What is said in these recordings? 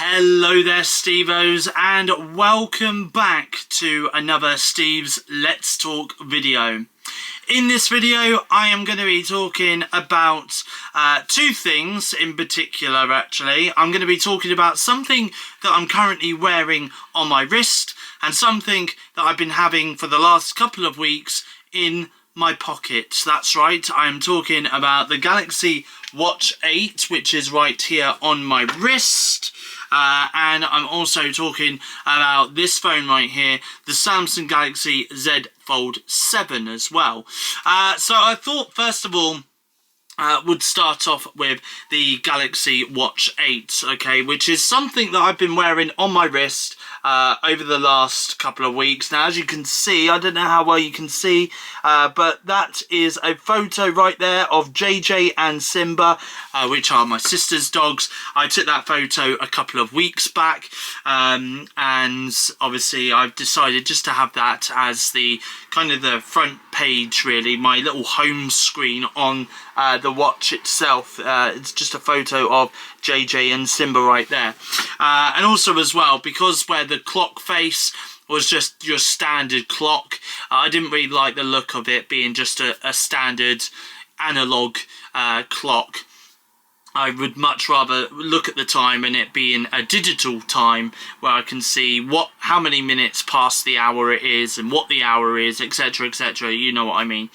Hello there, Stevos, and welcome back to another Steve's Let's Talk video. In this video, I am going to be talking about two things in particular, actually. I'm going to be talking about something that I'm currently wearing on my wrist and something that I've been having for the last couple of weeks in my pocket. That's right, I'm talking about the Galaxy Watch 8, which is right here on my wrist. And I'm also talking about this phone right here, the Samsung Galaxy Z Fold 7 as well. So I thought, first of all, would start off with the Galaxy Watch 8, okay, which is something that I've been wearing on my wrist over the last couple of weeks. Now, as you can see, I don't know how well you can see, but that is a photo right there of JJ and Simba, which are my sister's dogs. I took that photo a couple of weeks back, and obviously I've decided just to have that as the kind of the front page, really, my little home screen on the watch itself. It's just a photo of JJ and Simba right there, and also as well, because where the clock face was just your standard clock, I didn't really like the look of it being just a standard analog clock. I would much rather look at the time and it being a digital time where I can see how many minutes past the hour it is and what the hour is, etc, etc, you know what I mean.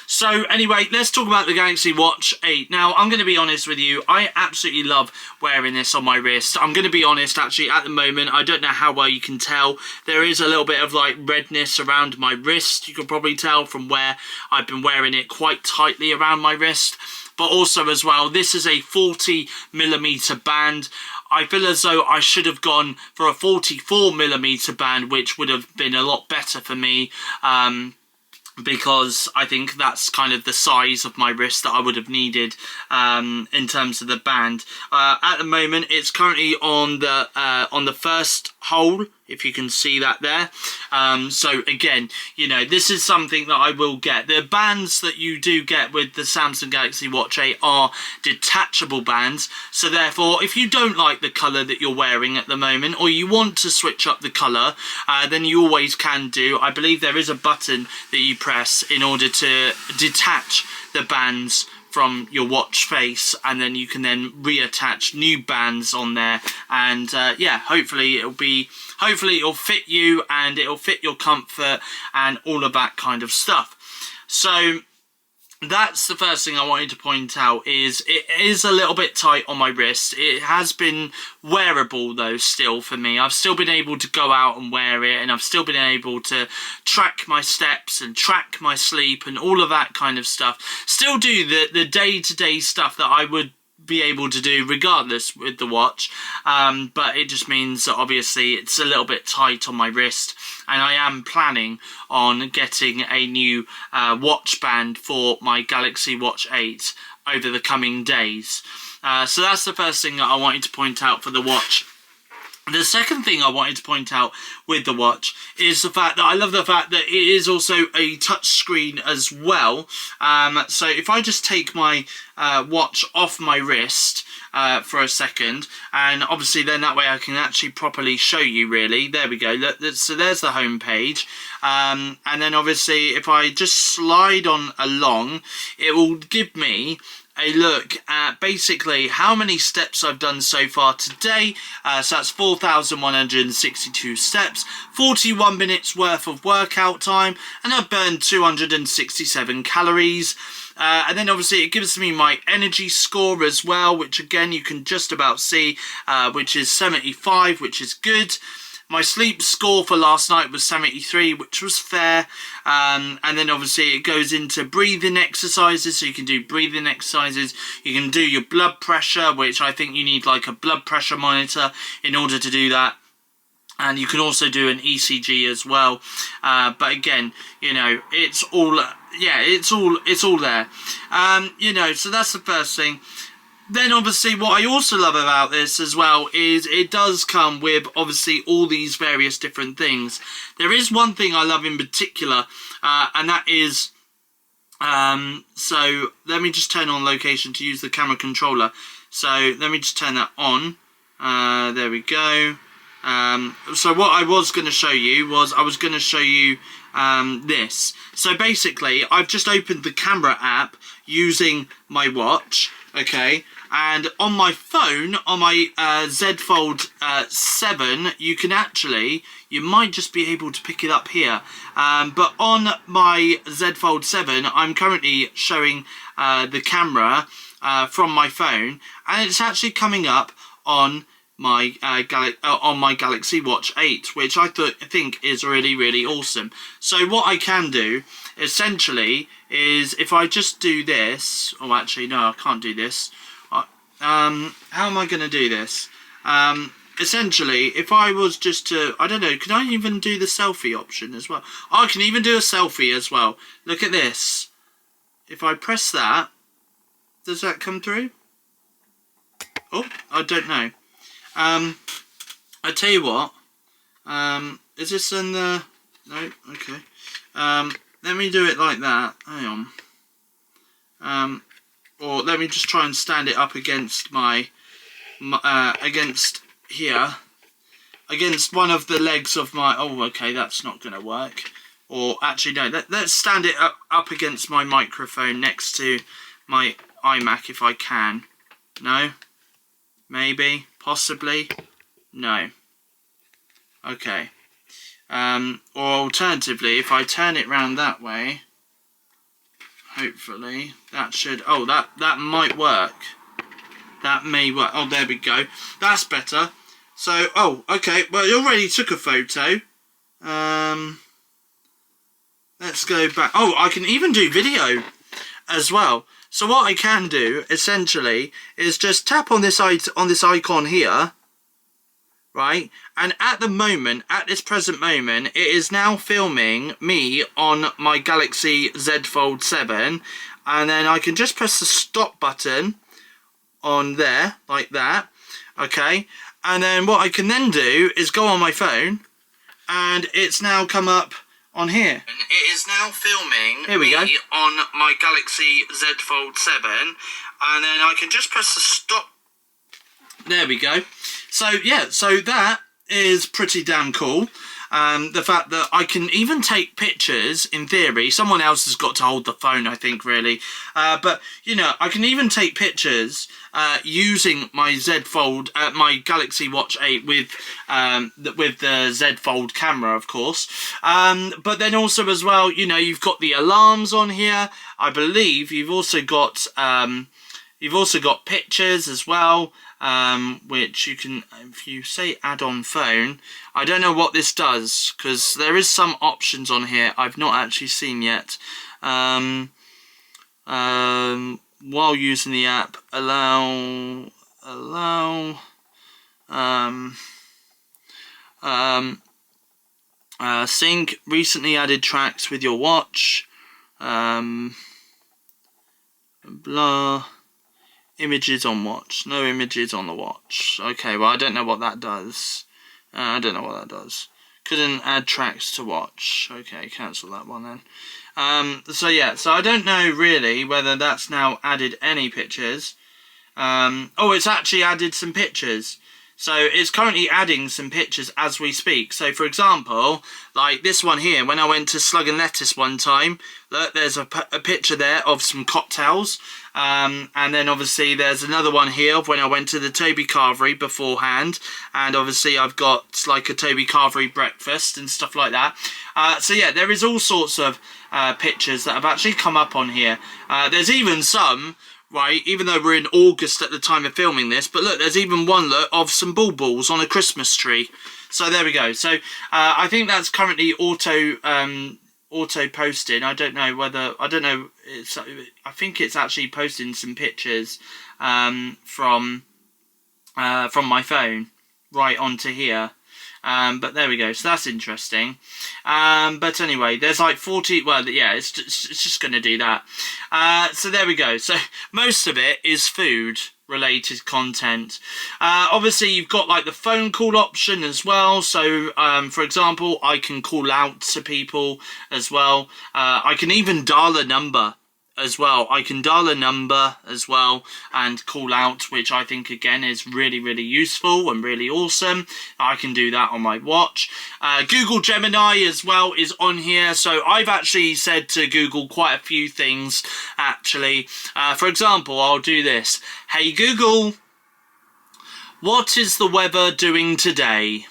So anyway, let's talk about the Galaxy Watch 8. Now, I'm going to be honest with you, I absolutely love wearing this on my wrist. I'm going to be honest, actually, at the moment, I don't know how well you can tell, there is a little bit of like redness around my wrist. You can probably tell from where I've been wearing it quite tightly around my wrist. But also as well, this is a 40mm band. I feel as though I should have gone for a 44mm band, which would have been a lot better for me, because I think that's kind of the size of my wrist that I would have needed in terms of the band. At the moment, it's currently on the first hole, if you can see that there. So again, you know, this is something that I will get. The bands that you do get with the Samsung Galaxy Watch 8 are detachable bands, so therefore if you don't like the colour that you're wearing at the moment, or you want to switch up the colour, then you always can do. I believe there is a button that you press in order to detach the bands from your watch face, and then you can then reattach new bands on there, and yeah, hopefully it'll fit you and it'll fit your comfort and all of that kind of stuff. So that's the first thing I wanted to point out, is it is a little bit tight on my wrist. It has been wearable though still for me. I've still been able to go out and wear it, and I've still been able to track my steps and track my sleep and all of that kind of stuff. Still do the day-to-day stuff that I would be able to do regardless with the watch, but it just means that obviously it's a little bit tight on my wrist, and I am planning on getting a new watch band for my Galaxy Watch 8 over the coming days. So that's the first thing that I wanted to point out for the watch. The second thing I wanted to point out with the watch is the fact that I love the fact that it is also a touch screen as well. So if I just take my watch off my wrist for a second, and obviously then that way I can actually properly show you, really. There we go. So there's the home page. And then obviously if I just slide on along, it will give me a look at basically how many steps I've done so far today. So that's 4,162 steps, 41 minutes worth of workout time, and I've burned 267 calories. And then obviously it gives me my energy score as well, which again you can just about see, which is 75, which is good. My sleep score for last night was 73, which was fair. And then obviously it goes into breathing exercises, so you can do breathing exercises. You can do your blood pressure, which I think you need like a blood pressure monitor in order to do that. And you can also do an ECG as well. But again, you know, it's all, yeah, it's all there. You know, so that's the first thing. Then obviously what I also love about this as well is it does come with obviously all these various different things. There is one thing I love in particular, and that is, so let me just turn on location to use the camera controller. So let me just turn that on. There we go. So what I was going to show you was this. So basically, I've just opened the camera app using my watch, okay? And on my phone, on my Z Fold 7, you might just be able to pick it up here. But on my Z Fold 7, I'm currently showing the camera from my phone, and it's actually coming up on my Galaxy Watch 8, which I think is really, really awesome. So what I can do essentially is, if I just do this, oh actually no, I can't do this. How am I going to do this? Essentially, if I was just to, I don't know, can I even do the selfie option as well? Oh, I can even do a selfie as well. Look at this. If I press that, does that come through? Oh, I don't know. I tell you what. Is this in the? No. Okay. Let me do it like that. Hang on. Or let me just try and stand it up against against here, against one of the legs of my. Oh, okay, that's not going to work. Or actually, no. Let's stand it up against my microphone next to my iMac if I can. No. Maybe. Possibly. No. Okay. Or alternatively, if I turn it round that way, hopefully that should. Oh, that might work. That may work. Oh, there we go. That's better. So, oh, okay. Well, you already took a photo. Let's go back. Oh, I can even do video as well. So what I can do essentially is just tap on this icon here, right? And at this present moment, it is now filming me on my Galaxy Z Fold 7, and then I can just press the stop button on there like that, okay? And then what I can then do is go on my phone, and it's now come up on here. It is now filming me on my Galaxy Z Fold 7, and then I can just press the stop. There we go. So yeah, so that is pretty damn cool. The fact that I can even take pictures, in theory. Someone else has got to hold the phone, I think, really. But, you know, I can even take pictures using my Z Fold, my Galaxy Watch 8 with the Z Fold camera, of course. But then also as well, you know, you've got the alarms on here. I believe you've also got pictures as well. Which you can, if you say add on phone, I don't know what this does, because there is some options on here I've not actually seen yet. While using the app, sync recently added tracks with your watch, blah. Images on watch. No images on the watch. Okay, well, I don't know what that does. Couldn't add tracks to watch. Okay, cancel that one then. So yeah, so I don't know really whether that's now added any pictures. Oh, it's actually added some pictures. So it's currently adding some pictures as we speak. So for example, like this one here, when I went to Slug and Lettuce one time, look, there's a picture there of some cocktails. And then obviously there's another one here of when I went to the Toby Carvery beforehand. And obviously I've got like a Toby Carvery breakfast and stuff like that. So yeah, there is all sorts of pictures that have actually come up on here. There's even some, right, even though we're in August at the time of filming this, but look, there's even one look of some bulbuls on a Christmas tree. So there we go. So I think that's currently auto posting. I don't know. I think it's actually posting some pictures from my phone right onto here. But there we go. So that's interesting. But anyway, there's like 40. Well, yeah, it's just going to do that. So there we go. So most of it is food related content. Obviously you've got like the phone call option as well. So for example, I can call out to people as well. I can even dial a number as well. I can dial a number as well and call out, which I think again is really, really useful and really awesome. I can do that on my watch. Google Gemini as well is on here. So I've actually said to Google quite a few things actually. For example, I'll do this. Hey Google, what is the weather doing today?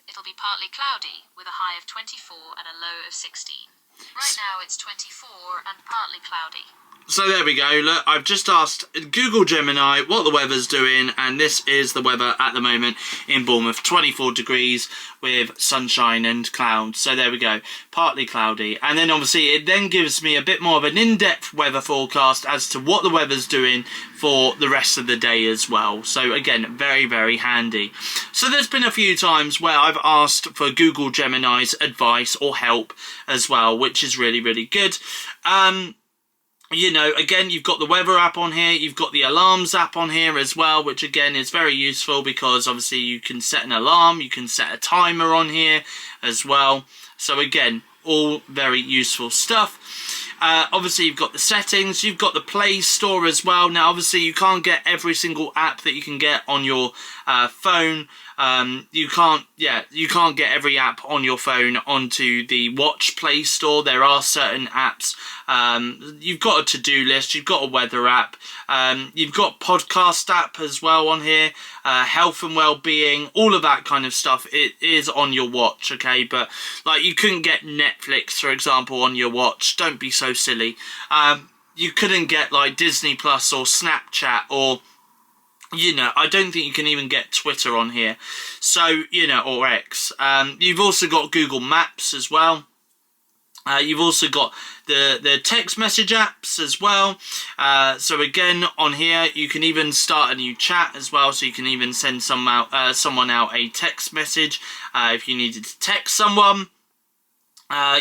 It'll be partly cloudy with a high of 24 and a low of 16. Right now it's 24 and partly cloudy. So there we go. Look, I've just asked Google Gemini what the weather's doing, and this is the weather at the moment in Bournemouth. 24 degrees with sunshine and clouds. So there we go. Partly cloudy. And then obviously it then gives me a bit more of an in-depth weather forecast as to what the weather's doing for the rest of the day as well. So again, very, very handy. So there's been a few times where I've asked for Google Gemini's advice or help as well, which is really, really good. You know, again, you've got the weather app on here, you've got the alarms app on here as well, which again is very useful because obviously you can set an alarm, you can set a timer on here as well. So again, all very useful stuff. Obviously you've got the settings, you've got the Play Store as well. Now obviously you can't get every single app that you can get on your phone. You can't get every app on your phone onto the Watch Play Store. There are certain apps. You've got a to-do list, you've got a weather app, you've got podcast app as well on here, health and well-being, all of that kind of stuff. It is on your watch, okay? But like you couldn't get Netflix, for example, on your watch. Don't be so silly. You couldn't get like Disney Plus or Snapchat or, you know, I don't think you can even get Twitter on here. So, you know, or X. You've also got Google Maps as well. You've also got the text message apps as well. So again, on here, you can even start a new chat as well. So you can even send someone out a text message if you needed to text someone.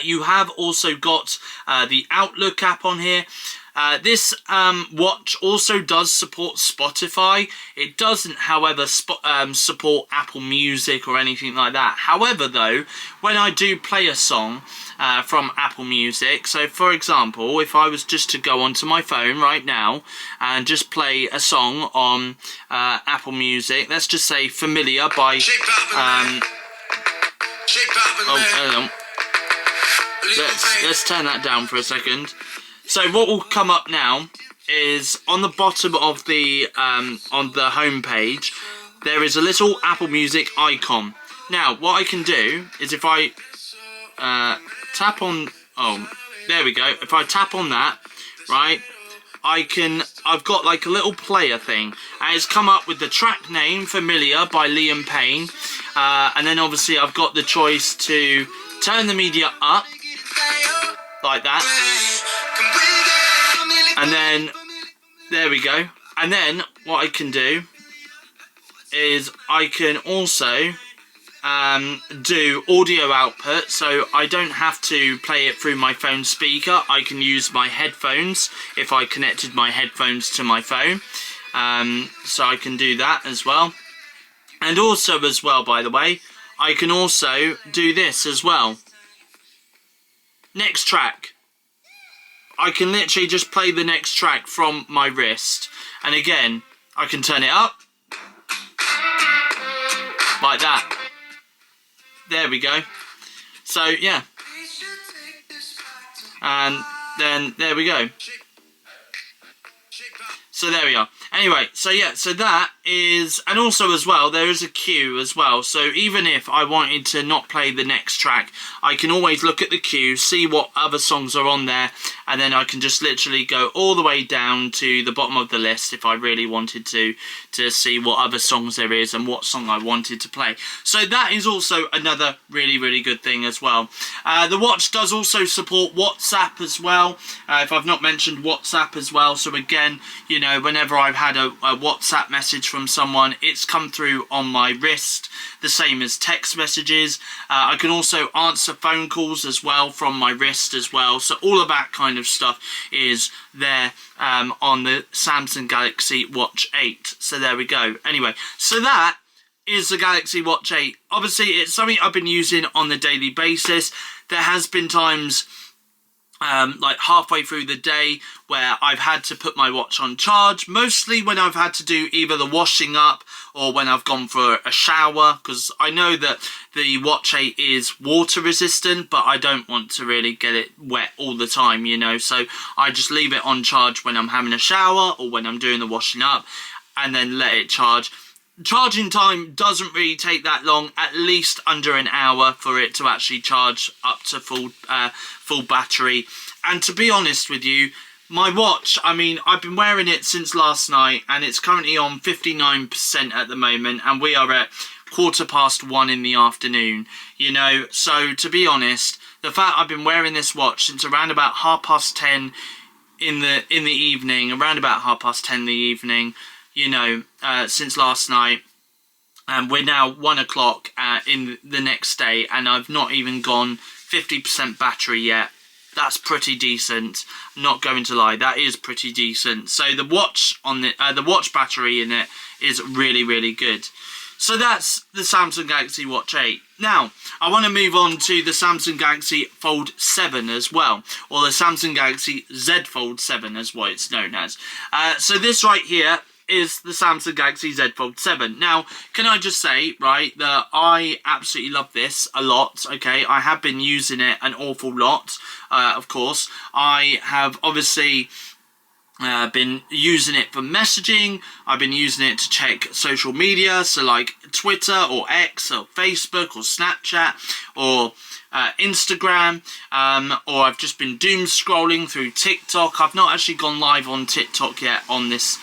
You have also got the Outlook app on here. This watch also does support Spotify. It doesn't, however, support Apple Music or anything like that. However, though, when I do play a song from Apple Music, so for example, if I was just to go onto my phone right now and just play a song on Apple Music, let's just say Familiar by... hold on. Let's turn that down for a second. So what will come up now is on the bottom of the on the home page, there is a little Apple Music icon. Now what I can do is if I tap on, oh there we go, if I tap on that, right, I've got like a little player thing, and it's come up with the track name Familiar by Liam Payne, and then obviously I've got the choice to turn the media up like that, and then there we go. And then what I can do is I can also do audio output, so I don't have to play it through my phone speaker. I can use my headphones if I connected my headphones to my phone, so I can do that as well. And also as well, by the way, I can also do this as well. Next track. I can literally just play the next track from my wrist, and again I can turn it up like that. There we go. So yeah, and then there we go. So there we are. Anyway, so yeah, so that is, and also as well, there is a queue as well. So even if I wanted to not play the next track, I can always look at the queue, see what other songs are on there, and then I can just literally go all the way down to the bottom of the list if I really wanted to see what other songs there is and what song I wanted to play. So that is also another really, really good thing as well. The watch does also support WhatsApp as well, if I've not mentioned WhatsApp as well. So again, you know, whenever I've had a WhatsApp message from someone, it's come through on my wrist, the same as text messages. I can also answer phone calls as well from my wrist as well. So all of that kind of stuff is there on the Samsung Galaxy Watch 8. So there we go. Anyway, so that is the Galaxy Watch 8. Obviously, it's something I've been using on a daily basis. There has been times, like halfway through the day, where I've had to put my watch on charge, mostly when I've had to do either the washing up or when I've gone for a shower, because I know that the Watch 8 is water resistant, but I don't want to really get it wet all the time, you know, so I just leave it on charge when I'm having a shower or when I'm doing the washing up, and then let it charge. Charging time doesn't really take that long, at least under an hour for it to actually charge up to full battery. And to be honest with you, my watch, I mean, I've been wearing it since last night and it's currently on 59% at the moment, and we are at 1:15 in the afternoon, you know. So to be honest, the fact I've been wearing this watch since around about 10:30 in the evening, around about 10:30 in the evening, you know, since last night, and we're now 1 o'clock in the next day, and I've not even gone 50% battery yet. That's pretty decent. I'm not going to lie, that is pretty decent. So the watch on the watch battery in it is really, really good. So that's the Samsung Galaxy Watch 8. Now, I want to move on to the Samsung Galaxy Fold 7 as well, or the Samsung Galaxy Z Fold 7 as what it's known as. So this right here is the Samsung Galaxy Z Fold 7. Now, can I just say, right, that I absolutely love this a lot, okay? I have been using it an awful lot, of course. I have obviously been using it for messaging. I've been using it to check social media, so like Twitter or X or Facebook or Snapchat or Instagram, or I've just been doom scrolling through TikTok. I've not actually gone live on TikTok yet on this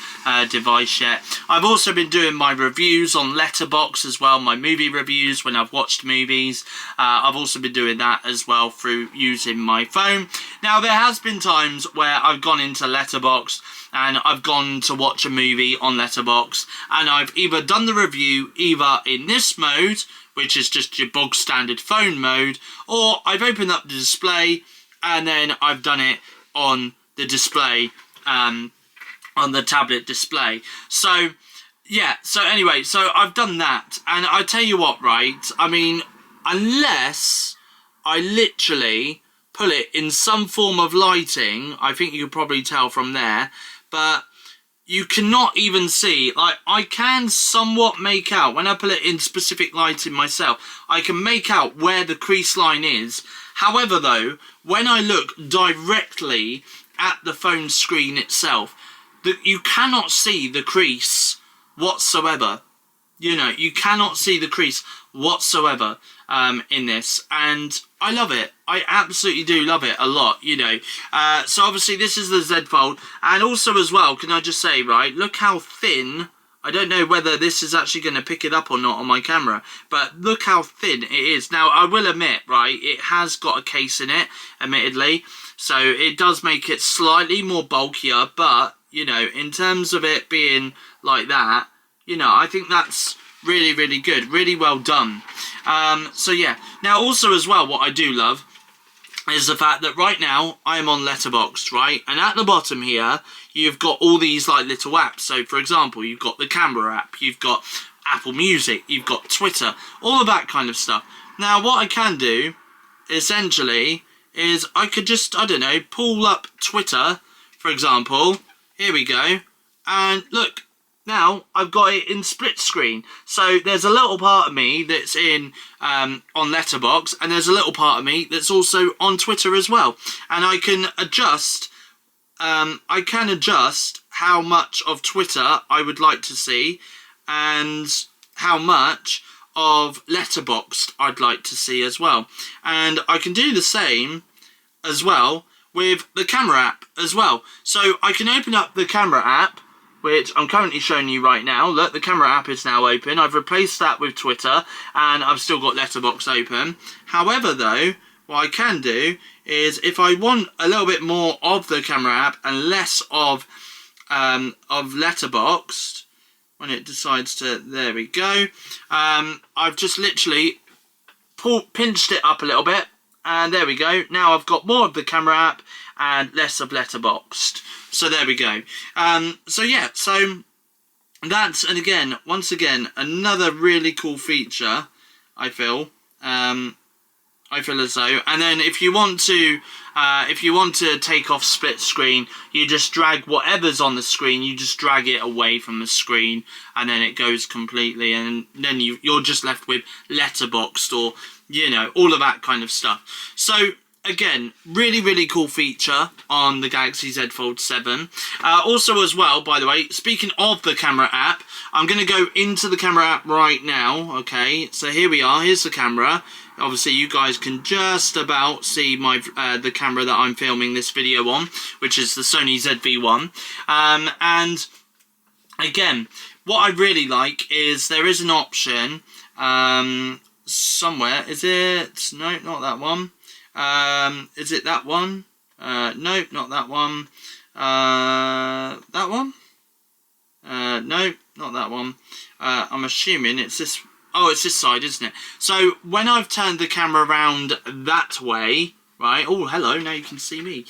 device yet. I've also been doing my reviews on Letterboxd as well, my movie reviews when I've watched movies. I've also been doing that as well through using my phone. Now, there has been times where I've gone into Letterboxd and I've gone to watch a movie on Letterboxd, and I've either done the review either in this mode, which is just your bog standard phone mode, or I've opened up the display and then I've done it on the display, on the tablet display. So yeah, so anyway, so I've done that, and I tell you what, right, I mean, unless I literally put it in some form of lighting, I think you could probably tell from there, but you cannot even see, like, I can somewhat make out, when I put it in specific lighting myself, I can make out where the crease line is. However though, when I look directly at the phone screen itself, you cannot see the crease whatsoever. You know, you cannot see the crease whatsoever in this, and I love it. I absolutely do love it a lot, you know. So obviously this is the Z Fold, and also as well, can I just say, right, look how thin, I don't know whether this is actually going to pick it up or not on my camera, but look how thin it is. Now, I will admit, right, it has got a case in it, admittedly, so it does make it slightly more bulkier, but, you know, in terms of it being like that, you know, I think that's really, really good. Really well done. So yeah. Now also as well, what I do love is the fact that right now I am on Letterboxd, right? And at the bottom here, you've got all these like little apps. So for example, you've got the camera app, you've got Apple Music, you've got Twitter, all of that kind of stuff. Now what I can do, essentially, is I could just, I don't know, pull up Twitter, for example. Here we go. And look. Now, I've got it in split screen. So there's a little part of me that's in on Letterboxd, and there's a little part of me that's also on Twitter as well. And I can adjust how much of Twitter I would like to see and how much of Letterboxd I'd like to see as well. And I can do the same as well with the camera app as well. So I can open up the camera app, which I'm currently showing you right now. Look, the camera app is now open. I've replaced that with Twitter, and I've still got Letterboxd open. However, though, what I can do is, if I want a little bit more of the camera app and less of Letterboxd, when it decides to, there we go. I've just literally pinched it up a little bit, and there we go. Now I've got more of the camera app and less of Letterboxd. So there we go. So yeah, so and again, once again, another really cool feature, I feel. I feel as though, and then if you want to take off split screen, you just drag whatever's on the screen, you just drag it away from the screen, and then it goes completely, and then you're just left with letterboxed, or all of that kind of stuff. So again, really, really cool feature on the Galaxy Z Fold 7. Also as well, by the way, speaking of the camera app, I'm going to go into the camera app right now, okay? So here we are, here's the camera. Obviously, you guys can just about see my the camera that I'm filming this video on, which is the Sony ZV-1. And again, what I really like is there is an option somewhere. Is it? No, not that one. Is it that one? No, not that one. That one? No, not that one. I'm assuming it's this. Oh, it's this side, isn't it? So when I've turned the camera around that way, right? Oh, hello. Now you can see me.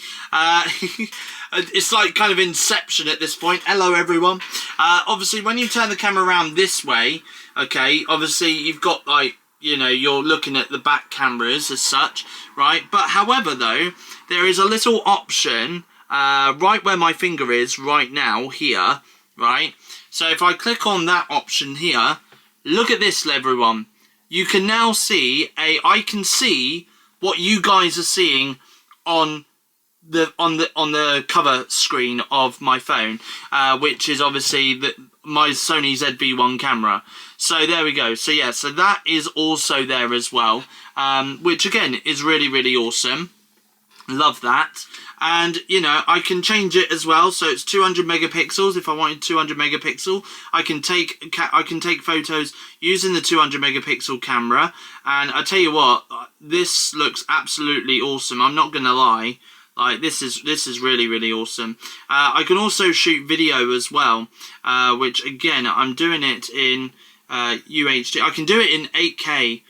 It's like kind of Inception at this point. Hello, everyone. Obviously, when you turn the camera around this way, okay. Obviously, you've got like, you're looking at the back cameras as such, right? But however, though, there is a little option right where my finger is right now here, right? So if I click on that option here, look at this, everyone. You can now see I can see what you guys are seeing on the cover screen of my phone, which is obviously my Sony ZV-1 camera. So there we go. So yeah, so that is also there as well, which again is really, really awesome. Love that. And I can change it as well, so it's 200 megapixels. If I wanted 200 megapixel, I can take photos using the 200 megapixel camera. And I tell you what, this looks absolutely awesome. I'm not gonna lie, like this is really, really awesome. I can also shoot video as well, which again I'm doing it in UHD. I can do it in 8K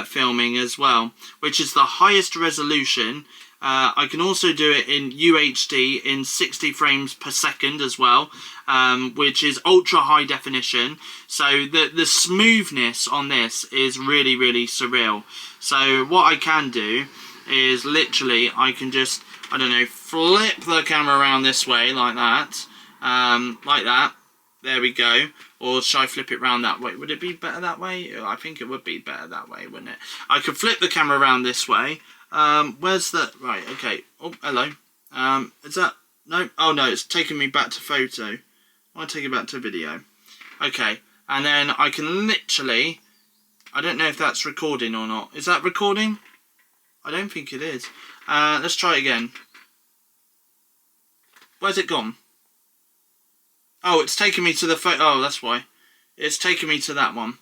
filming as well, which is the highest resolution. I can also do it in UHD in 60 frames per second as well, which is ultra high definition. So the smoothness on this is really, really surreal. So what I can do is literally I can just, I don't know, flip the camera around this way like that, like that. There we go. Or should I flip it around that way? Would it be better that way? I think it would be better that way, wouldn't it? I could flip the camera around this way. Where's the... Right, okay. Oh, hello. Is that... No? Oh, no, it's taking me back to photo. I want to take it back to video. Okay. And then I can literally... I don't know if that's recording or not. Is that recording? I don't think it is. Let's try it again. Where's it gone? Oh, it's taken me to the photo. Oh, that's why. It's taken me to that one.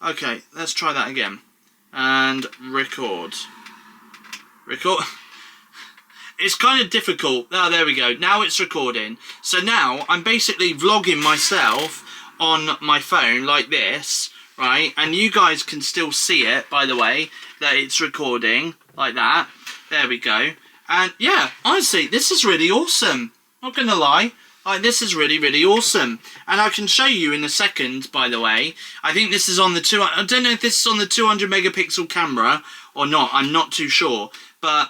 Okay, let's try that again. And record. Record. It's kind of difficult. Oh, there we go. Now it's recording. So now I'm basically vlogging myself on my phone like this, right? And you guys can still see it, by the way, that it's recording like that. There we go. And yeah, honestly, this is really awesome. Not gonna lie. Like, this is really, really awesome. And I can show you in a second, by the way. I think this is on the I don't know if this is on the 200 megapixel camera or not. I'm not too sure. But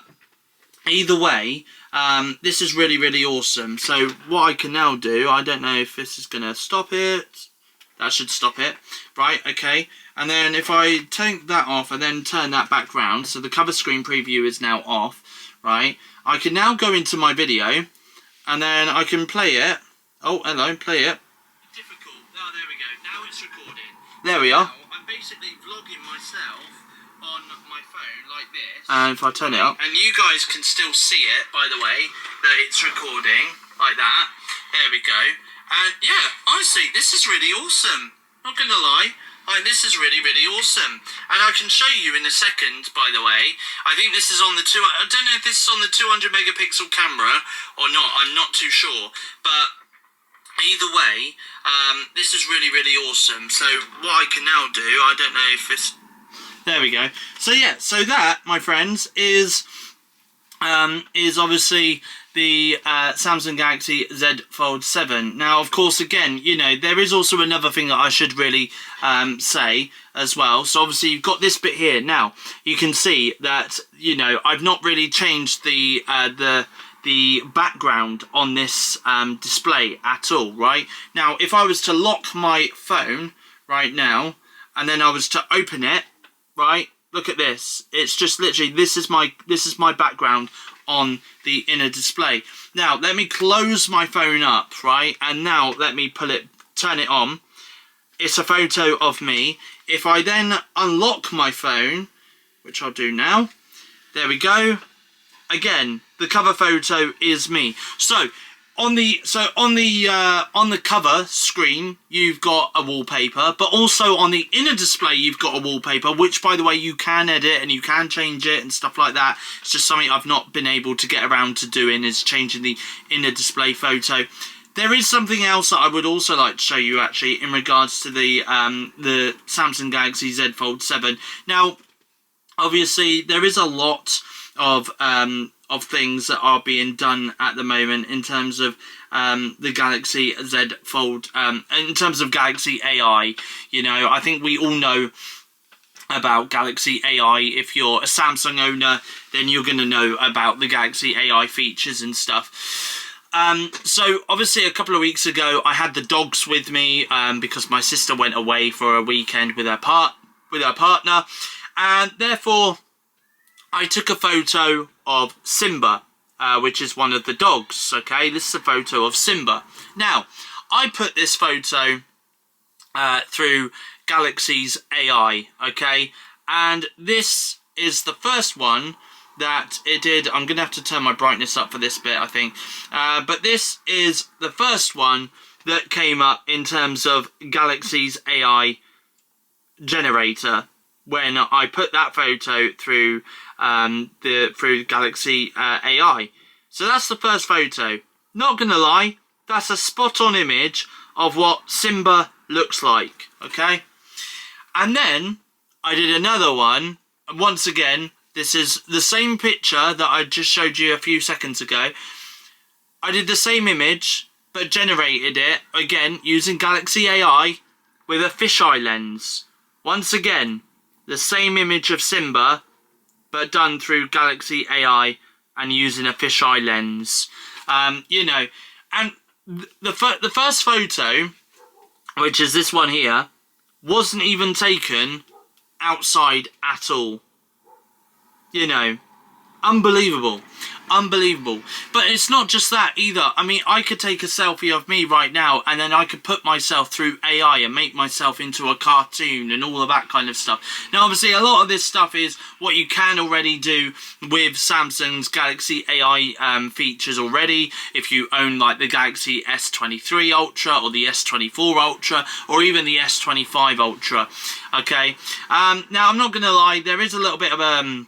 either way, this is really, really awesome. So what I can now do, I don't know if this is going to stop it. That should stop it. Right, okay. And then if I take that off and then turn that back round, so the cover screen preview is now off, right? I can now go into my video. And then I can play it. Oh, hello, play it. Difficult. Oh, there we go. Now it's recording. There we are. Now I'm basically vlogging myself on my phone like this. And if I turn it up. And you guys can still see it, by the way, that it's recording like that. There we go. And yeah, honestly, this is really awesome. Not gonna lie. Like, this is really, really awesome. And I can show you in a second, by the way. I think this is on the I don't know if this is on the 200 megapixel camera or not. I'm not too sure. But either way, this is really, really awesome. So what I can now do, I don't know if this... There we go. So yeah, so that, my friends, is obviously the Samsung Galaxy Z Fold 7. Now, of course, again, you know, there is also another thing that I should really say as well. So obviously you've got this bit here. Now, you can see that, you know, I've not really changed the background on this display at all, right? Now, if I was to lock my phone right now, and then I was to open it, right? Look at this. It's just literally, this is my background on the inner display. Now, let me close my phone up, right? And now let me turn it on. It's a photo of me. If I then unlock my phone, which I'll do now, there we go. Again, the cover photo is me. So on the cover screen, you've got a wallpaper, but also on the inner display, you've got a wallpaper, which, by the way, you can edit and you can change it and stuff like that. It's just something I've not been able to get around to doing, is changing the inner display photo. There is something else that I would also like to show you, actually, in regards to the Samsung Galaxy Z Fold 7. Now, obviously, there is a lot of things that are being done at the moment in terms of the Galaxy Z Fold, in terms of Galaxy AI. You know, I think we all know about Galaxy AI. If you're a Samsung owner, then you're going to know about the Galaxy AI features and stuff. So obviously a couple of weeks ago I had the dogs with me because my sister went away for a weekend with her partner, and therefore I took a photo of Simba, which is one of the dogs. Okay, this is a photo of Simba. Now, I put this photo through Galaxy's AI, okay, and this is the first one that it did. I'm going to have to turn my brightness up for this bit, I think. But this is the first one that came up in terms of Galaxy's AI generator when I put that photo through through Galaxy AI. So that's the first photo. Not going to lie, that's a spot-on image of what Simba looks like, okay? And then I did another one, and once again, this is the same picture that I just showed you a few seconds ago. I did the same image, but generated it, again, using Galaxy AI with a fisheye lens. Once again, the same image of Simba, but done through Galaxy AI and using a fisheye lens. You know, and the first photo, which is this one here, wasn't even taken outside at all. You know, unbelievable. Unbelievable. But it's not just that either. I mean, I could take a selfie of me right now and then I could put myself through AI and make myself into a cartoon and all of that kind of stuff. Now, obviously, a lot of this stuff is what you can already do with Samsung's Galaxy AI features already. If you own, like, the Galaxy S23 Ultra or the S24 Ultra or even the S25 Ultra. Okay? Now, I'm not going to lie, there is a little bit of an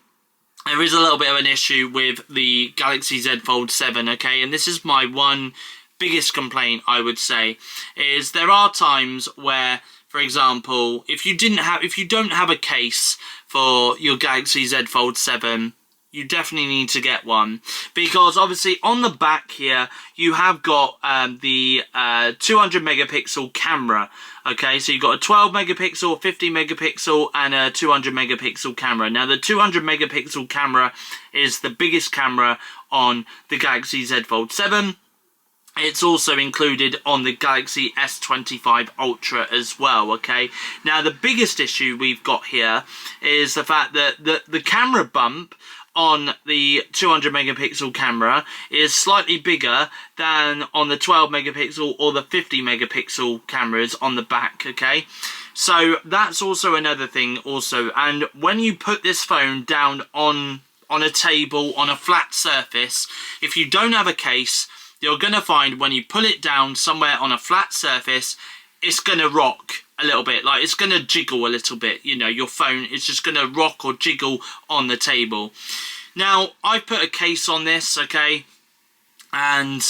issue with the Galaxy Z Fold 7, okay? And this is my one biggest complaint, I would say, is there are times where, for example, if you don't have a case for your Galaxy Z Fold 7, you definitely need to get one, because obviously on the back here you have got the 200 megapixel camera. Okay, so you've got a 12 megapixel, 50 megapixel and a 200 megapixel camera. Now the 200 megapixel camera is the biggest camera on the Galaxy Z Fold 7. It's also included on the Galaxy S25 Ultra as well, okay? Now the biggest issue we've got here is the fact that the camera bump on the 200 megapixel camera is slightly bigger than on the 12 megapixel or the 50 megapixel cameras on the back, okay? So that's also another thing also. And when you put this phone down on a table, on a flat surface, if you don't have a case, you're going to find when you pull it down somewhere on a flat surface, it's going to rock a little bit, like it's going to jiggle a little bit, you know, your phone is just going to rock or jiggle on the table. Now, I've put a case on this, okay, and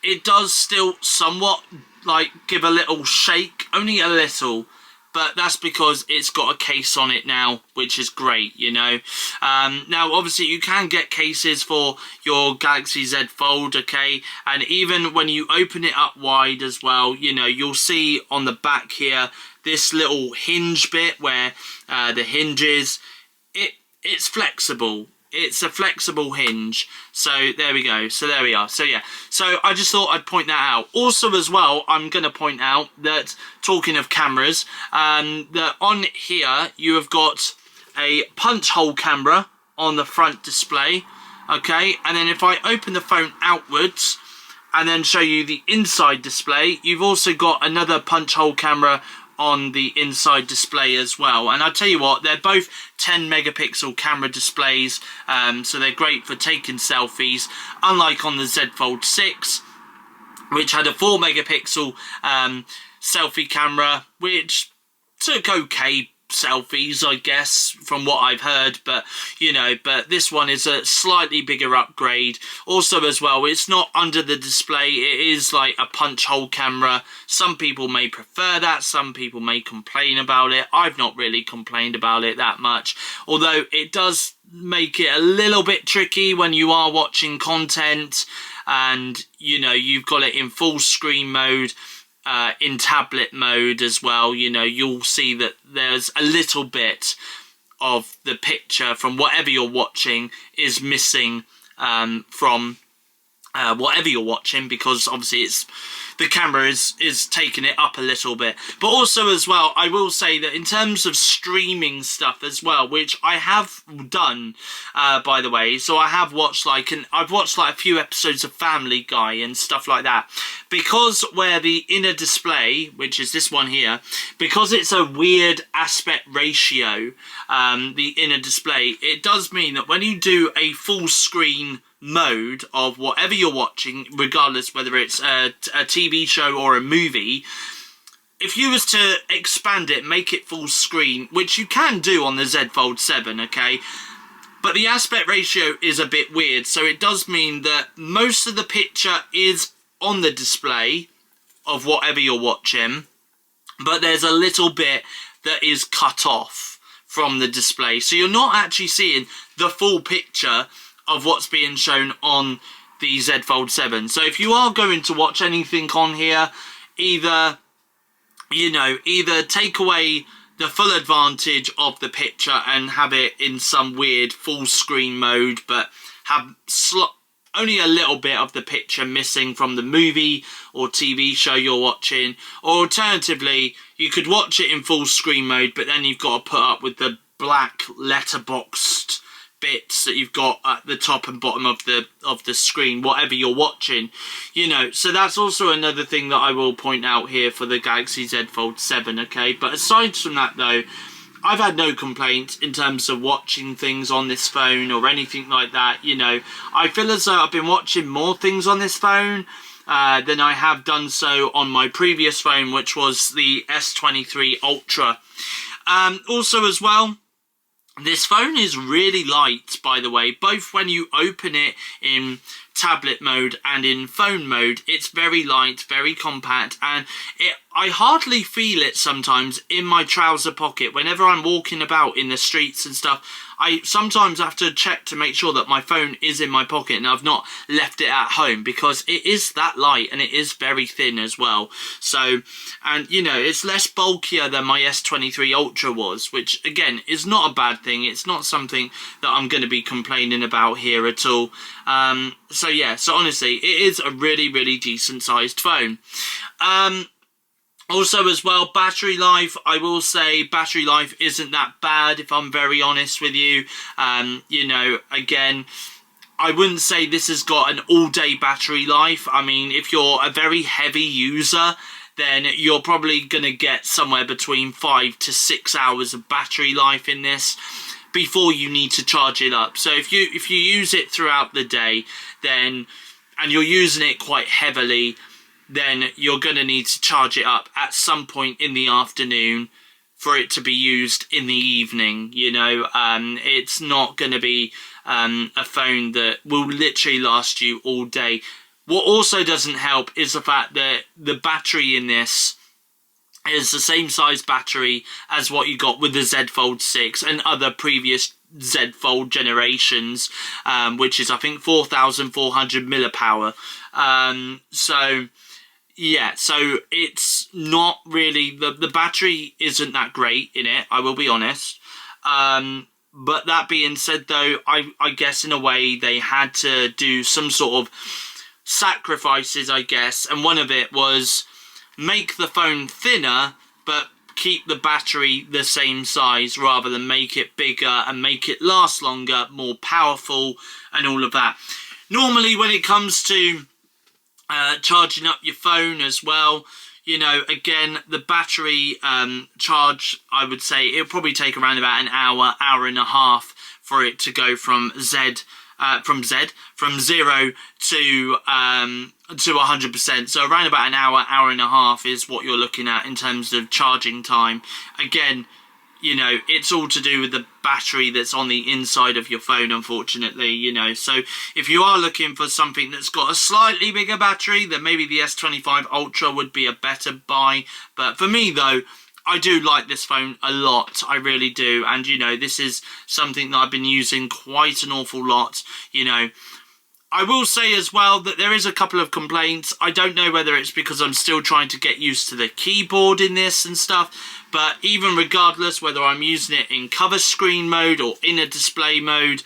it does still somewhat, like, give a little shake, only a little, but that's because it's got a case on it now, which is great, you know. Now, obviously, you can get cases for your Galaxy Z Fold, okay, and even when you open it up wide as well, you know, you'll see on the back here, this little hinge bit where the hinge is, it's flexible. It's a flexible hinge. So there we go. So there we are. So yeah. So I just thought I'd point that out. Also as well, I'm going to point out that, talking of cameras, that on here you have got a punch hole camera on the front display. Okay. And then if I open the phone outwards and then show you the inside display, you've also got another punch hole camera on the inside display as well. And I tell you what, they're both 10 megapixel camera displays, so they're great for taking selfies, unlike on the Z Fold 6, which had a 4 megapixel selfie camera, which took okay selfies, I guess, from what I've heard, but you know, but this one is a slightly bigger upgrade. Also as well, it's not under the display, it is like a punch hole camera. Some people may prefer that, some people may complain about it. I've not really complained about it that much, although it does make it a little bit tricky when you are watching content and you know, you've got it in full screen mode. In tablet mode as well, you know, you'll see that there's a little bit of the picture from whatever you're watching is missing from whatever you're watching, because obviously it's the camera is taking it up a little bit. But also as well, I will say that in terms of streaming stuff as well, which I have done, by the way, so I have watched I've watched like a few episodes of Family Guy and stuff like that, because where the inner display, which is this one here, because it's a weird aspect ratio, the inner display, it does mean that when you do a full screen mode of whatever you're watching, regardless whether it's a TV show or a movie, if you was to expand it, make it full screen, which you can do on the Z Fold 7, okay, but the aspect ratio is a bit weird, so it does mean that most of the picture is on the display of whatever you're watching, but there's a little bit that is cut off from the display, so you're not actually seeing the full picture of what's being shown on the Z Fold 7. So if you are going to watch anything on here, either take away the full advantage of the picture and have it in some weird full screen mode, but have only a little bit of the picture missing from the movie or TV show you're watching, or alternatively, you could watch it in full screen mode, but then you've got to put up with the black letterboxed bits that you've got at the top and bottom of the screen, whatever you're watching, you know. So that's also another thing that I will point out here for the Galaxy Z Fold 7, okay. But aside from that though, I've had no complaints in terms of watching things on this phone or anything like that, you know. I feel as though I've been watching more things on this phone than I have done so on my previous phone, which was the S23 Ultra. Also as well, this phone is really light, by the way, both when you open it in tablet mode and in phone mode. It's very light, very compact, and I hardly feel it sometimes in my trouser pocket. Whenever I'm walking about in the streets and stuff, I sometimes have to check to make sure that my phone is in my pocket and I've not left it at home, because it is that light and it is very thin as well. So, and you know, it's less bulkier than my S23 Ultra was, which again is not a bad thing. It's not something that I'm going to be complaining about here at all. So yeah, so honestly, it is a really, really decent sized phone. Also as well, battery life, I will say battery life isn't that bad, if I'm very honest with you. You know, again, I wouldn't say this has got an all-day battery life. I mean, if you're a very heavy user, then you're probably going to get somewhere between 5 to 6 hours of battery life in this before you need to charge it up. So if you use it throughout the day, then, and you're using it quite heavily, then you're going to need to charge it up at some point in the afternoon for it to be used in the evening, you know. It's not going to be a phone that will literally last you all day. What also doesn't help is the fact that the battery in this is the same size battery as what you got with the Z Fold 6 and other previous Z Fold generations, which is I think 4,400 millipower. So yeah, so it's not really, the battery isn't that great in it, I will be honest. But that being said though, I guess in a way they had to do some sort of sacrifices, I guess, and one of it was make the phone thinner but keep the battery the same size rather than make it bigger and make it last longer, more powerful and all of that. Normally when it comes to charging up your phone as well, you know, again, the battery charge, I would say it'll probably take around about an hour and a half for it to go from zero to 100%. So around about an hour and a half is what you're looking at in terms of charging time. Again, you know, it's all to do with the battery that's on the inside of your phone, unfortunately, you know. So if you are looking for something that's got a slightly bigger battery, then maybe the S25 Ultra would be a better buy. But for me, though, I do like this phone a lot. I really do. And, you know, this is something that I've been using quite an awful lot, you know. I will say as well that there is a couple of complaints. I don't know whether it's because I'm still trying to get used to the keyboard in this and stuff, but even regardless whether I'm using it in cover screen mode or in a display mode,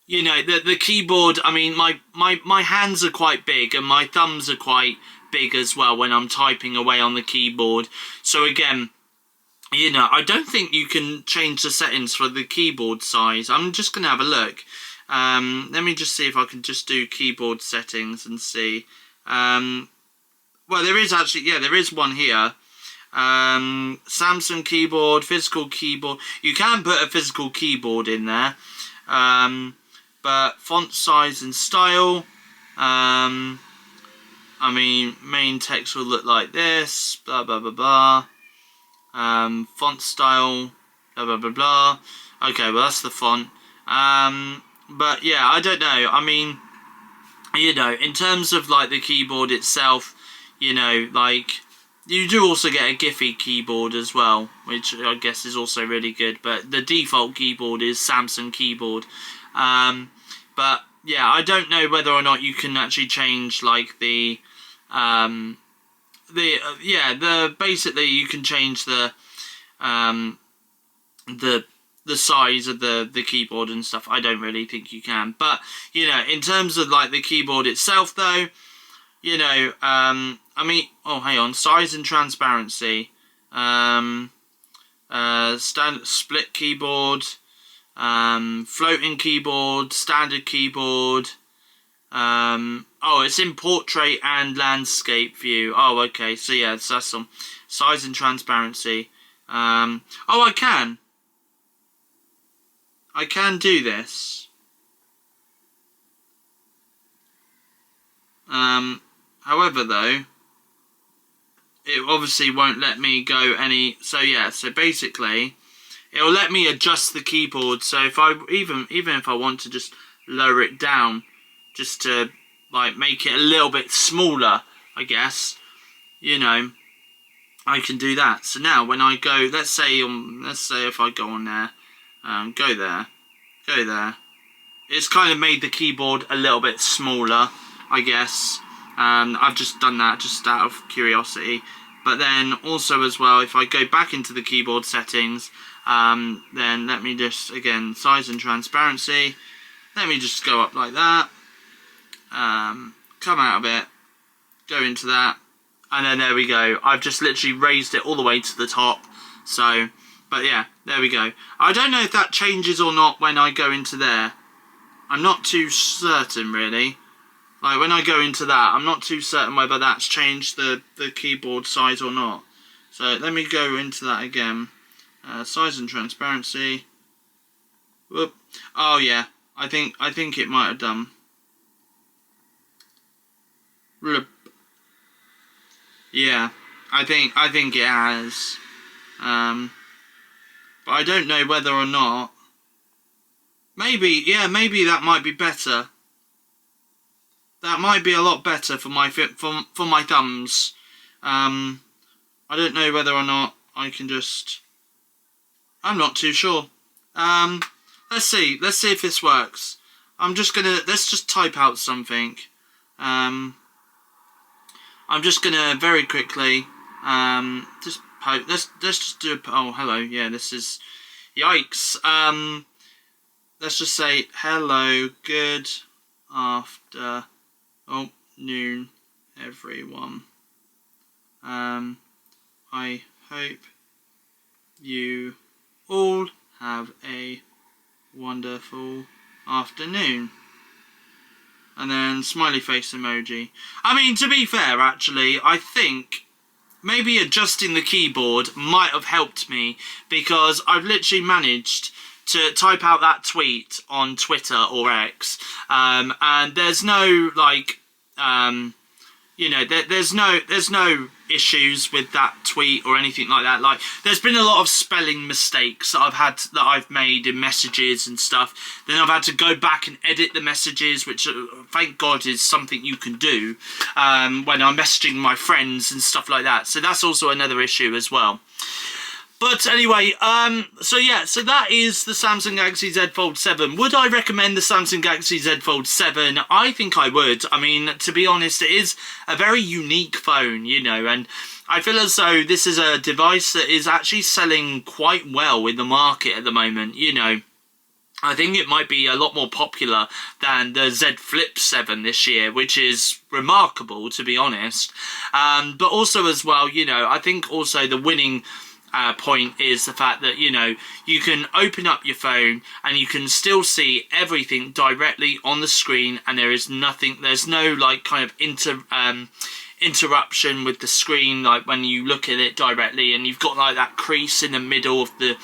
you know, the keyboard, I mean, my hands are quite big and my thumbs are quite big as well when I'm typing away on the keyboard. So again, you know, I don't think you can change the settings for the keyboard size. I'm just going to have a look. Let me just see if I can just do keyboard settings and see. Well, there is actually, yeah, there is one here. Samsung keyboard, physical keyboard. You can put a physical keyboard in there. But font size and style. I mean, main text will look like this. Blah, blah, blah, blah. Font style. Blah, blah, blah, blah. Okay, well, that's the font. But yeah, I don't know. I mean, you know, in terms of like the keyboard itself, you know, like you do also get a Giphy keyboard as well, which I guess is also really good. But the default keyboard is Samsung keyboard. But yeah, I don't know whether or not you can actually change like basically you can change the size of the keyboard and stuff. I don't really think you can. But, you know, in terms of, like, the keyboard itself, though, you know, I mean, oh, hang on, size and transparency. Standard split keyboard, floating keyboard, standard keyboard. Oh, it's in portrait and landscape view. Oh, okay, so yeah, so that's some size and transparency. Oh, I can do this. However, though, it obviously won't let me go any. So yeah, so basically, it'll let me adjust the keyboard. So if I even if I want to just lower it down, just to like make it a little bit smaller, I guess, you know, I can do that. So now when I go, let's say if I go on there. Go there. It's kind of made the keyboard a little bit smaller, I guess. I've just done that just out of curiosity. But then also as well, if I go back into the keyboard settings, then let me just, again, size and transparency. Let me just go up like that. Come out of it. Go into that. And then there we go. I've just literally raised it all the way to the top. So... but yeah, there we go. I don't know if that changes or not when I go into there. I'm not too certain, really. Like, when I go into that, I'm not too certain whether that's changed the keyboard size or not. So, let me go into that again. Size and transparency. Whoop. Oh, yeah. I think it might have done. Yeah. I think it has. But I don't know whether or not. Maybe, yeah, maybe that might be better. That might be a lot better for my thumbs. I don't know whether or not I can just... I'm not too sure. Let's see if this works. Let's just type out something. I'm just gonna very quickly, let's just do oh, hello, yeah, this is, yikes. Let's just say, hello, good afternoon, everyone. I hope you all have a wonderful afternoon. And then smiley face emoji. I mean, to be fair, actually, I think maybe adjusting the keyboard might have helped me, because I've literally managed to type out that tweet on Twitter or X, and there's no, like, you know, there's no issues with that tweet or anything like that. Like, there's been a lot of spelling mistakes that I've made in messages and stuff. Then I've had to go back and edit the messages, which thank God is something you can do when I'm messaging my friends and stuff like that. So that's also another issue as well. But anyway, so that is the Samsung Galaxy Z Fold 7. Would I recommend the Samsung Galaxy Z Fold 7? I think I would. I mean, to be honest, it is a very unique phone, you know, and I feel as though this is a device that is actually selling quite well in the market at the moment, you know. I think it might be a lot more popular than the Z Flip 7 this year, which is remarkable, to be honest. But also as well, you know, I think also the winning point is the fact that, you know, you can open up your phone and you can still see everything directly on the screen, and there's no like kind of interruption with the screen, like when you look at it directly and you've got like that crease in the middle of the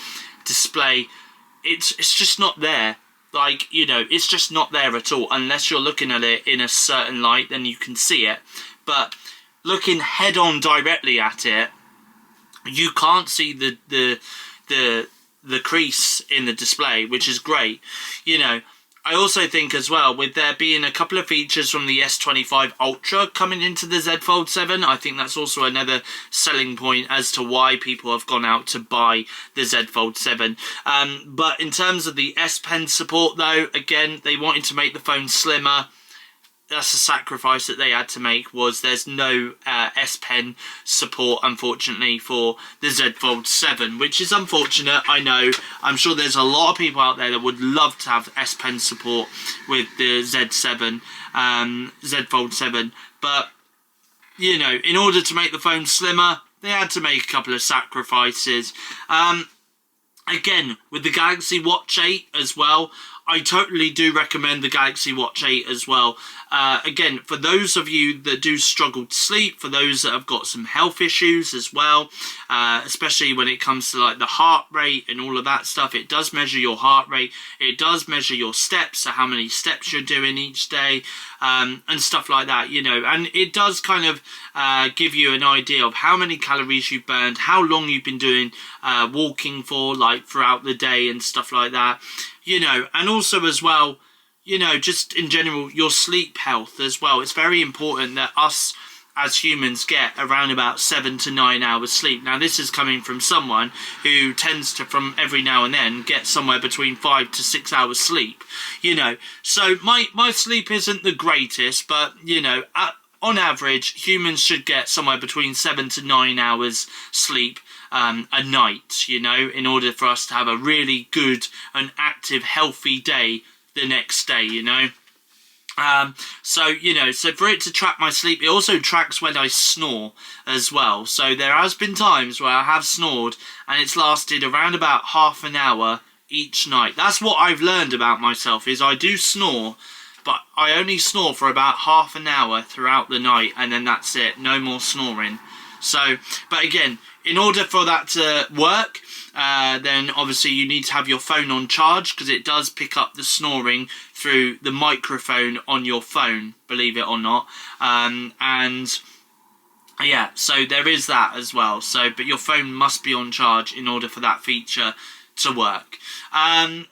display. It's just not there. Like, you know, it's just not there at all, unless you're looking at it in a certain light, then you can see it. But looking head on directly at it, you can't see the crease in the display, which is great. You know, I also think as well, with there being a couple of features from the S25 Ultra coming into the Z Fold 7, I think that's also another selling point as to why people have gone out to buy the Z Fold 7. But in terms of the S Pen support though, again, they wanted to make the phone slimmer. That's a sacrifice that they had to make, was there's no S Pen support, unfortunately, for the Z Fold 7, which is unfortunate, I know. I'm sure there's a lot of people out there that would love to have S Pen support with the Z Fold 7, but, you know, in order to make the phone slimmer, they had to make a couple of sacrifices. Again, with the Galaxy Watch 8 as well, I totally do recommend the Galaxy Watch 8 as well. Again, for those of you that do struggle to sleep, for those that have got some health issues as well, especially when it comes to like the heart rate and all of that stuff, it does measure your heart rate, it does measure your steps, so how many steps you're doing each day, and stuff like that, you know, and it does kind of give you an idea of how many calories you've burned, how long you've been doing walking for, like throughout the day and stuff like that, you know, and also as well, you know, just in general, your sleep health as well. It's very important that us as humans get around about 7 to 9 hours sleep. Now, this is coming from someone who tends to, from every now and then, get somewhere between 5 to 6 hours sleep, you know. So my sleep isn't the greatest, but, you know, on average, humans should get somewhere between 7 to 9 hours sleep a night, you know, in order for us to have a really good and active, healthy day the next day, you know. So, you know, so for it to track my sleep, it also tracks when I snore as well. So there has been times where I have snored and it's lasted around about half an hour each night. That's what I've learned about myself, is I do snore, but I only snore for about half an hour throughout the night, and then that's it, no more snoring. So, but again, in order for that to work, then obviously you need to have your phone on charge, because it does pick up the snoring through the microphone on your phone, believe it or not. And yeah, so there is that as well. So, but your phone must be on charge in order for that feature to work.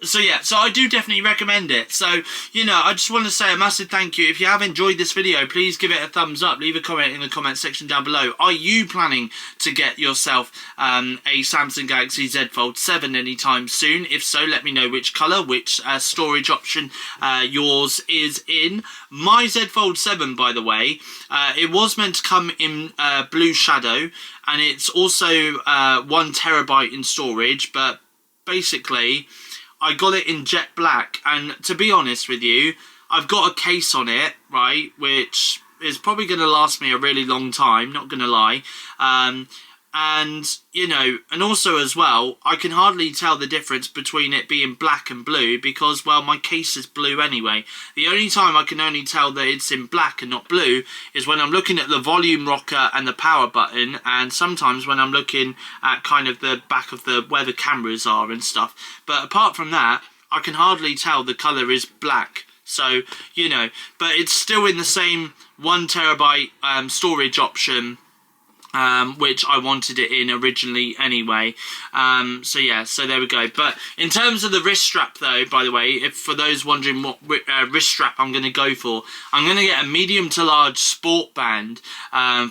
So yeah, so I do definitely recommend it. So, you know, I just want to say a massive thank you. If you have enjoyed this video, please give it a thumbs up. Leave a comment in the comment section down below. Are you planning to get yourself a Samsung Galaxy Z Fold 7 anytime soon? If so, let me know which colour, which storage option yours is in. My Z Fold 7, by the way, it was meant to come in blue shadow, and it's also 1TB in storage, but basically I got it in jet black, and to be honest with you, I've got a case on it, right, which is probably going to last me a really long time, not going to lie. And, you know, and also as well, I can hardly tell the difference between it being black and blue because, well, my case is blue anyway. The only time I can only tell that it's in black and not blue is when I'm looking at the volume rocker and the power button, and sometimes when I'm looking at kind of the back of the where the cameras are and stuff. But apart from that, I can hardly tell the colour is black. So, you know, but it's still in the same 1TB storage option, which I wanted it in originally anyway. So yeah, so there we go. But in terms of the wrist strap though, by the way, if for those wondering what wrist strap I'm going to go for, I'm going to get a medium to large sport band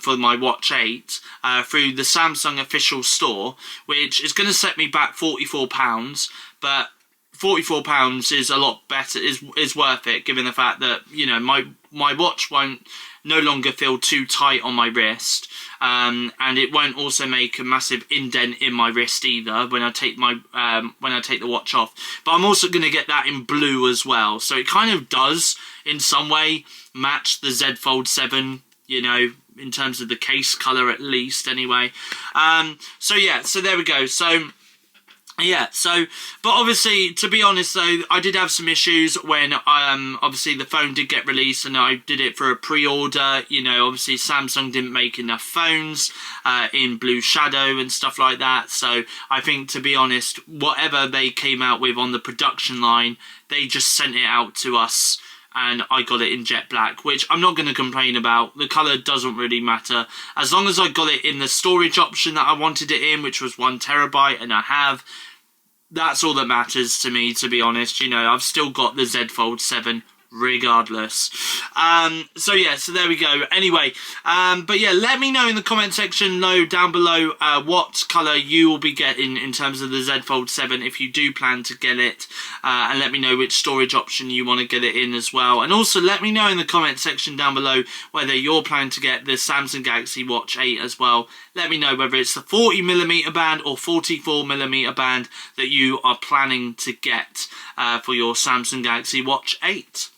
for my Watch 8 through the Samsung official store, which is going to set me back £44, but £44 is a lot better, is worth it, given the fact that, you know, my watch won't no longer feel too tight on my wrist, and it won't also make a massive indent in my wrist either when I take my when I take the watch off. But I'm also going to get that in blue as well, so it kind of does in some way match the Z Fold 7, you know, in terms of the case colour at least anyway. So yeah, so there we go. So yeah, so, but obviously, to be honest though, I did have some issues when, obviously the phone did get released and I did it for a pre-order. You know, obviously Samsung didn't make enough phones in blue shadow and stuff like that. So I think, to be honest, whatever they came out with on the production line, they just sent it out to us, and I got it in jet black, which I'm not going to complain about. The colour doesn't really matter. As long as I got it in the storage option that I wanted it in, which was 1TB, and I have, that's all that matters to me, to be honest. You know, I've still got the Z Fold 7 regardless. So yeah, so there we go. Anyway, but yeah, let me know in the comment section down below what colour you will be getting in terms of the Z Fold 7 if you do plan to get it, and let me know which storage option you want to get it in as well. And also let me know in the comment section down below whether you're planning to get the Samsung Galaxy Watch 8 as well. Let me know whether it's the 40mm band or 44mm band that you are planning to get for your Samsung Galaxy Watch 8.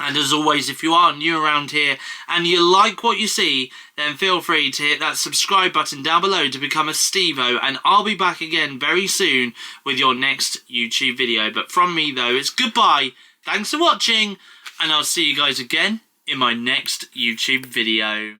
And as always, if you are new around here and you like what you see, then feel free to hit that subscribe button down below to become a Stevo, and I'll be back again very soon with your next YouTube video. But from me though, it's goodbye, thanks for watching, and I'll see you guys again in my next YouTube video.